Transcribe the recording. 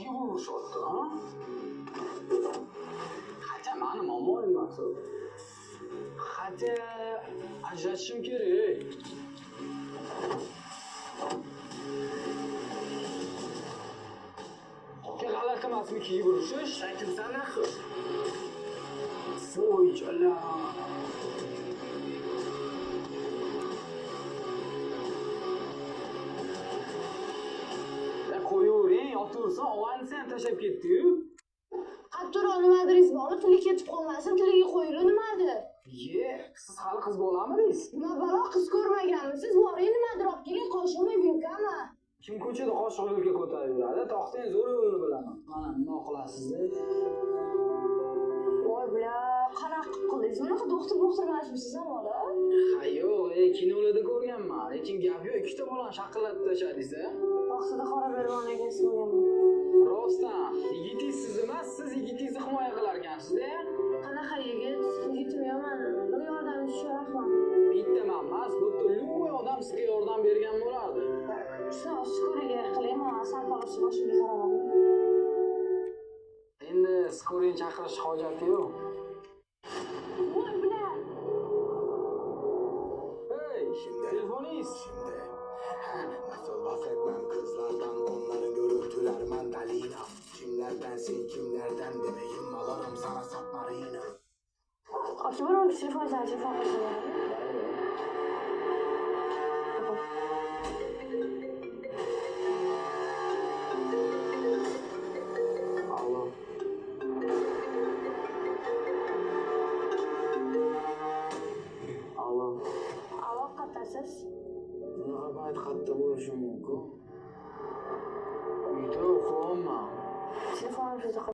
ikkiga bo'lishyapti, ha? Hacha mani momo emas u. Hacha ajratishim kerak. G'alati emasmi ikkiga bo'lishish? Shakl sanaxi. Voy jala. Qo'yavering, otursa ovani ham tashlab ketdi-yu. Hatto'ro nimadiriz bor, tili ketib qolmasin, tiliga qo'yiri nimadir. Siz hali qiz bo'lamidingiz? Nima balo qiz ko'rmaganmisiz? Boring nimadir olib keling, qo'shilmay yurkami? Kim ko'chada qoshiq yo'lga ko'tarib yuradi? To'xtang, zo'r yo'lni bilaman. Mana nima qilasizda? Voy bula, qanaqa qildingiz? Bunaqa doktor emasmisiz bola? Ha yo'q, kinolarda ko'rganman. Lekin gap yo'q, ikkita bolani shaqillatib tashladingiz-a? Vaqtida qora bergan egasi bo'lganman. Rostdan, yigitingiz siz emas, siz yigitingizni himoya qilar ekansiz-da? Qanaqa yigit? Yigitim yomon. Bu yordamchi shu rahmat. Bitta men emas, butun odam sizga yordam bergan bo'lardi. Shuni skoriga qiling, mana sarpalasi boshimga qarab. Endi skoring chaqirish hojati yo'q. Voy bula. Hey, telefoningiz. Nasıl bahsetmem kızlardan, onların görüntüler mandalina. Kimlerdensin kimlerden demeyim, alarım sana submarina. Açıyorum telefon koyacağım. Alo. Alo. Alo, qayersiz? Nima qayerda bo'lishim mumkin? Uyda uxlayapman. Telefoningizni